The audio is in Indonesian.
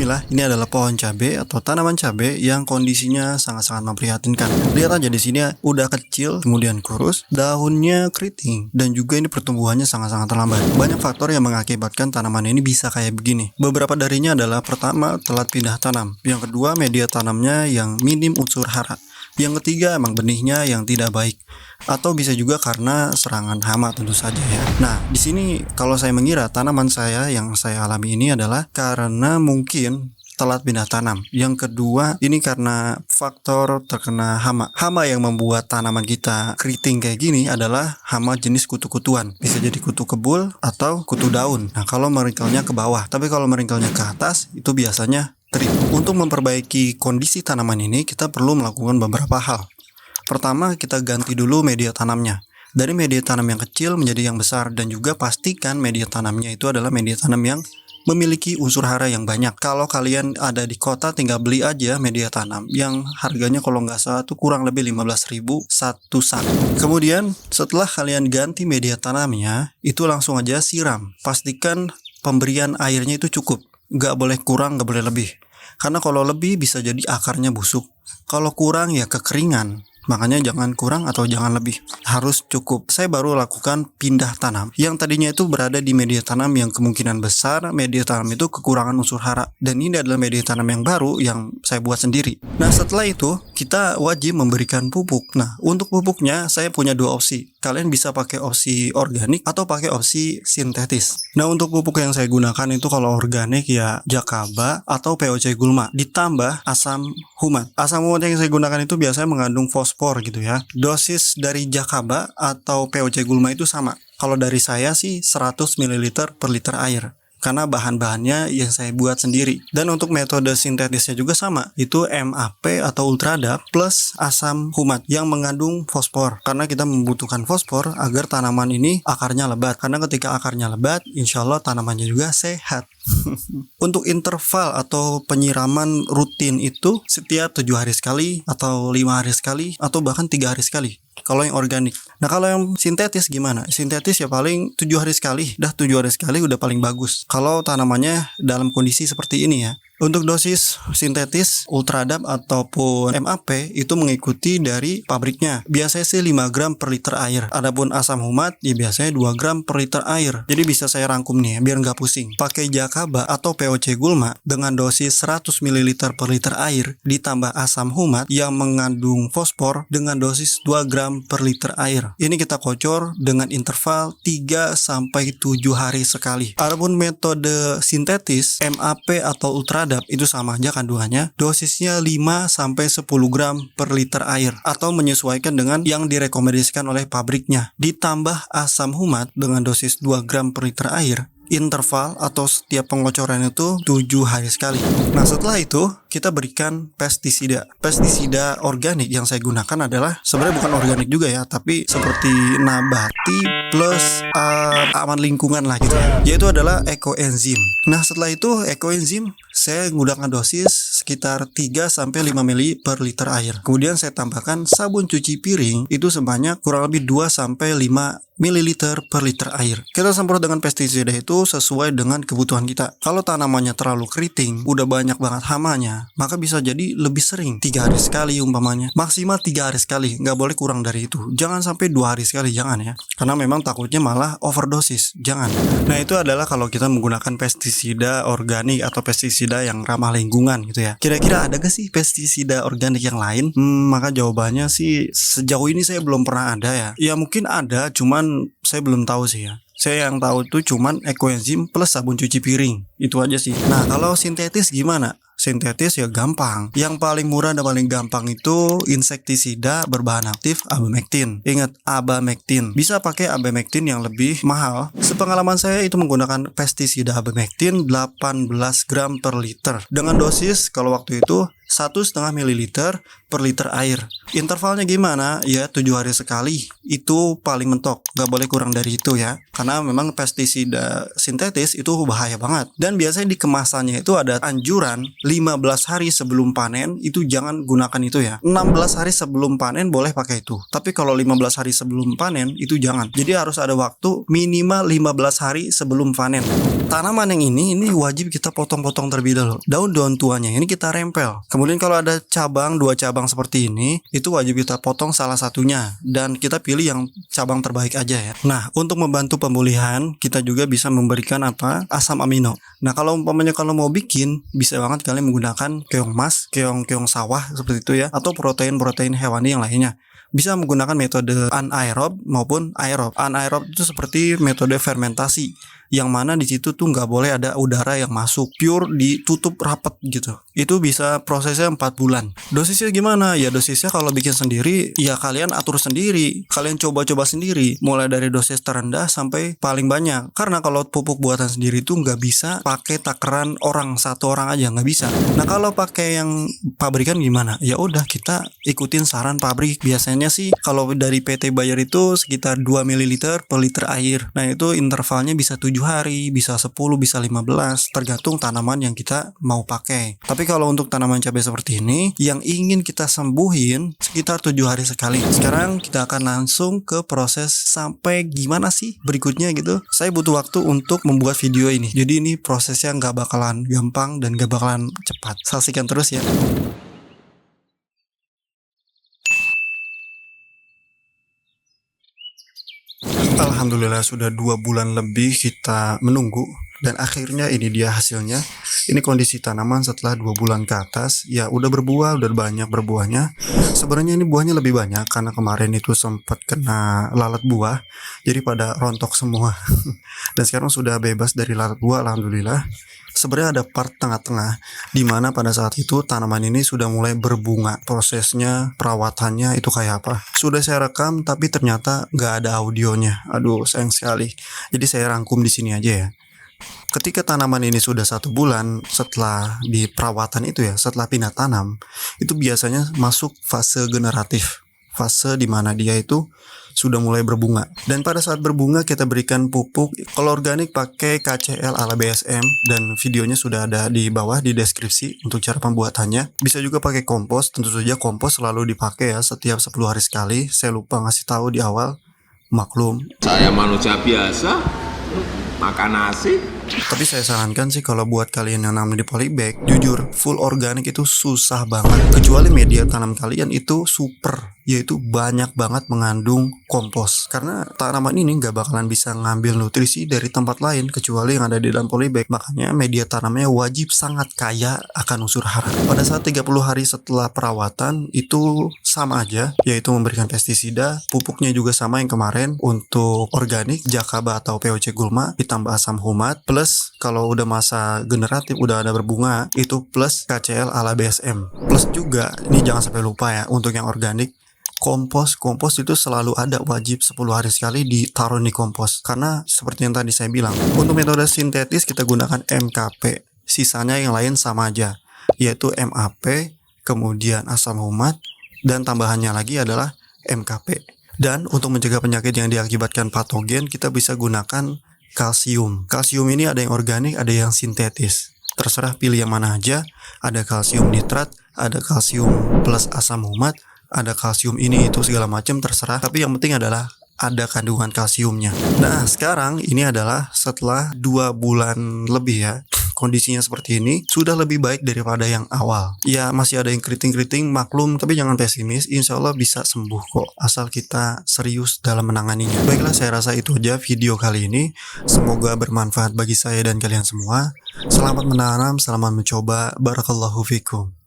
Bismillah, ini adalah pohon cabai atau tanaman cabai yang kondisinya sangat-sangat memprihatinkan. Lihat aja di sini udah kecil, kemudian kurus, daunnya keriting, dan juga ini pertumbuhannya sangat-sangat terlambat. Banyak faktor yang mengakibatkan tanaman ini bisa kayak begini. Beberapa darinya adalah pertama, telat pindah tanam. Yang kedua, media tanamnya yang minim unsur hara. Yang ketiga, emang benihnya yang tidak baik. Atau bisa juga karena serangan hama tentu saja ya. Nah, di sini kalau saya mengira tanaman saya yang saya alami ini adalah karena mungkin telat pindah tanam. Yang kedua, ini karena faktor terkena hama. Hama yang membuat tanaman kita keriting kayak gini adalah hama jenis kutu-kutuan. Bisa jadi kutu kebul atau kutu daun. Nah, kalau meringkelnya ke bawah. Tapi kalau meringkelnya ke atas, itu biasanya trik. Untuk memperbaiki kondisi tanaman ini, kita perlu melakukan beberapa hal. Pertama, kita ganti dulu media tanamnya. Dari media tanam yang kecil menjadi yang besar, dan juga pastikan media tanamnya itu adalah media tanam yang memiliki unsur hara yang banyak. Kalau kalian ada di kota, tinggal beli aja media tanam yang harganya kalau nggak salah tuh kurang lebih 15.000 satu sak. Kemudian setelah kalian ganti media tanamnya, itu langsung aja siram. Pastikan pemberian airnya itu cukup. Nggak boleh kurang, nggak boleh lebih. Karena kalau lebih bisa jadi akarnya busuk. Kalau kurang ya kekeringan. Makanya jangan kurang atau jangan lebih. Harus cukup. Saya baru lakukan pindah tanam. Yang tadinya itu berada di media tanam yang kemungkinan besar media tanam itu kekurangan unsur hara. Dan ini adalah media tanam yang baru yang saya buat sendiri. Nah, setelah itu kita wajib memberikan pupuk. Nah, untuk pupuknya saya punya dua opsi. Kalian bisa pakai opsi organik atau pakai opsi sintetis. Nah, untuk pupuk yang saya gunakan itu kalau organik ya Jakaba atau POC Gulma ditambah asam humat. Asam humat yang saya gunakan itu biasanya mengandung fosfor gitu ya. Dosis dari Jakaba atau POC Gulma itu sama. Kalau dari saya sih 100 ml per liter air. Karena bahan-bahannya yang saya buat sendiri. Dan untuk metode sintetisnya juga sama. Itu MAP atau Ultradap plus asam humat yang mengandung fosfor. Karena kita membutuhkan fosfor agar tanaman ini akarnya lebat. Karena ketika akarnya lebat, insya Allah tanamannya juga sehat. Untuk interval atau penyiraman rutin itu setiap 7 hari sekali atau 5 hari sekali atau bahkan 3 hari sekali. Kalau yang organik. Nah, kalau yang sintetis gimana? Sintetis ya paling 7 hari sekali. Dah 7 hari sekali udah paling bagus. Kalau tanamannya dalam kondisi seperti ini ya. Untuk dosis sintetis Ultradap ataupun MAP itu mengikuti dari pabriknya. Biasanya sih 5 gram per liter air. Adapun asam humat ya biasanya 2 gram per liter air. Jadi bisa saya rangkum nih biar nggak pusing. Pakai Jakaba atau POC Gulma dengan dosis 100 ml per liter air ditambah asam humat yang mengandung fosfor dengan dosis 2 gram per liter air. Ini kita kocor dengan interval 3 sampai 7 hari sekali. Adapun metode sintetis MAP atau Ultradap itu sama aja kandungannya, dosisnya 5 sampai 10 gram per liter air atau menyesuaikan dengan yang direkomendasikan oleh pabriknya. Ditambah asam humat dengan dosis 2 gram per liter air. Interval atau setiap pengocoran itu 7 hari sekali. Nah, setelah itu kita berikan pestisida. Pestisida organik yang saya gunakan adalah sebenarnya bukan organik juga ya, tapi seperti nabati plus aman lingkungan lah gitu ya. Yaitu adalah ekoenzim. Nah, setelah itu ekoenzim saya menggunakan dosis sekitar 3 sampai 5 ml per liter air. Kemudian saya tambahkan sabun cuci piring itu sebanyak kurang lebih 2 sampai 5 mililiter per liter air. Kita semprot dengan pestisida itu sesuai dengan kebutuhan kita. Kalau tanamannya terlalu keriting, udah banyak banget hamanya, maka bisa jadi lebih sering, 3 hari sekali umpamanya. Maksimal 3 hari sekali, nggak boleh kurang dari itu. Jangan sampai 2 hari sekali, jangan ya. Karena memang takutnya malah overdosis, jangan. Nah, itu adalah kalau kita menggunakan pestisida organik atau pestisida yang ramah lingkungan gitu ya. Kira-kira ada gak sih pestisida organik yang lain? Maka jawabannya sih sejauh ini saya belum pernah ada ya. Ya mungkin ada, cuman saya belum tahu sih ya. Saya yang tahu itu cuman ekoenzim plus sabun cuci piring. Itu aja sih. Nah, kalau sintetis gimana? Sintetis ya gampang. Yang paling murah dan paling gampang itu insektisida berbahan aktif abamectin. Ingat, abamectin. Bisa pakai abamectin yang lebih mahal. Sepengalaman saya itu menggunakan pestisida abamectin 18 gram per liter. Dengan dosis kalau waktu itu 1,5 ml per liter air. Intervalnya gimana? Ya 7 hari sekali. Itu paling mentok. Gak boleh kurang dari itu ya. Karena memang pestisida sintetis itu bahaya banget. Dan biasanya di kemasannya itu ada anjuran 15 hari sebelum panen itu jangan gunakan itu ya. 16 hari sebelum panen boleh pakai itu. Tapi kalau 15 hari sebelum panen itu jangan. Jadi harus ada waktu minimal 15 hari sebelum panen. Tanaman yang ini wajib kita potong-potong terlebih dahulu. Daun-daun tuanya ini kita rempel. Kemudian kalau ada cabang, 2 cabang seperti ini, itu wajib kita potong salah satunya dan kita pilih yang cabang terbaik aja ya. Nah, untuk membantu pemulihan kita juga bisa memberikan asam amino. Nah, kalau umpamanya kalau mau bikin bisa banget kalian menggunakan keong mas, keong sawah seperti itu ya, atau protein hewani yang lainnya. Bisa menggunakan metode anaerob maupun aerob. Anaerob itu seperti metode fermentasi, yang mana di situ tuh nggak boleh ada udara yang masuk, pure ditutup rapat gitu. Itu bisa prosesnya 4 bulan. Dosisnya gimana? Ya dosisnya kalau bikin sendiri, ya kalian atur sendiri, kalian coba-coba sendiri, mulai dari dosis terendah sampai paling banyak. Karena kalau pupuk buatan sendiri itu nggak bisa pakai takaran satu orang aja, nggak bisa. Nah kalau pakai yang pabrikan gimana? Ya udah kita ikutin saran pabrik. Biasanya sih kalau dari PT Bayer itu sekitar 2 ml per liter air. Nah itu intervalnya bisa 7 hari, bisa 10, bisa 15, tergantung tanaman yang kita mau pakai. Tapi kalau untuk tanaman cabai seperti ini yang ingin kita sembuhin sekitar 7 hari sekali. Sekarang kita akan langsung ke proses sampai gimana sih berikutnya gitu. Saya butuh waktu untuk membuat video ini. Jadi ini prosesnya nggak bakalan gampang dan nggak bakalan cepat. Saksikan terus ya. Alhamdulillah sudah 2 bulan lebih kita menunggu dan akhirnya ini dia hasilnya. Ini kondisi tanaman setelah 2 bulan ke atas. Ya udah berbuah, udah banyak berbuahnya. Sebenarnya ini buahnya lebih banyak karena kemarin itu sempat kena lalat buah, jadi pada rontok semua. Dan sekarang sudah bebas dari lalat buah, alhamdulillah. Sebenarnya ada part tengah-tengah di mana pada saat itu tanaman ini sudah mulai berbunga. Prosesnya, perawatannya itu kayak apa? Sudah saya rekam tapi ternyata nggak ada audionya. Aduh, sayang sekali. Jadi saya rangkum di sini aja ya. Ketika tanaman ini sudah 1 bulan setelah di perawatan itu ya, setelah pindah tanam, itu biasanya masuk fase generatif. Fase di mana dia itu sudah mulai berbunga. Dan pada saat berbunga kita berikan pupuk. Kalau organik pakai KCL ala BSM dan videonya sudah ada di bawah di deskripsi untuk cara pembuatannya. Bisa juga pakai kompos. Tentu saja kompos selalu dipakai ya setiap 10 hari sekali. Saya lupa ngasih tahu di awal. Maklum. Saya manusia biasa, makan nasi. Tapi saya sarankan sih kalau buat kalian yang nanam di polybag, jujur full organik itu susah banget. Kecuali media tanam kalian itu super, yaitu banyak banget mengandung kompos. Karena tanaman ini nggak bakalan bisa ngambil nutrisi dari tempat lain kecuali yang ada di dalam polybag. Makanya media tanamnya wajib sangat kaya akan unsur hara. Pada saat 30 hari setelah perawatan itu sama aja, yaitu memberikan pestisida, pupuknya juga sama yang kemarin. Untuk organik, Jakaba atau POC Gulma ditambah asam humat, plus kalau udah masa generatif udah ada berbunga itu plus KCL ala BSM. Plus juga ini jangan sampai lupa ya, untuk yang organik kompos itu selalu ada, wajib 10 hari sekali ditaruh di kompos. Karena seperti yang tadi saya bilang, untuk metode sintetis kita gunakan MKP, sisanya yang lain sama aja, yaitu MAP, kemudian asam humat, dan tambahannya lagi adalah MKP. Dan untuk mencegah penyakit yang diakibatkan patogen kita bisa gunakan kalsium. Kalsium ini ada yang organik, ada yang sintetis. Terserah pilih yang mana aja. Ada kalsium nitrat, ada kalsium plus asam humat, ada kalsium ini itu segala macam, terserah. Tapi yang penting adalah ada kandungan kalsiumnya. Nah, sekarang ini adalah setelah 2 bulan lebih ya. Kondisinya seperti ini sudah lebih baik daripada yang awal. Ya masih ada yang keriting-keriting, maklum, tapi jangan pesimis. Insya Allah bisa sembuh kok, asal kita serius dalam menanganinya. Baiklah, saya rasa itu aja video kali ini. Semoga bermanfaat bagi saya dan kalian semua. Selamat menanam, selamat mencoba. Barakallahu fikum.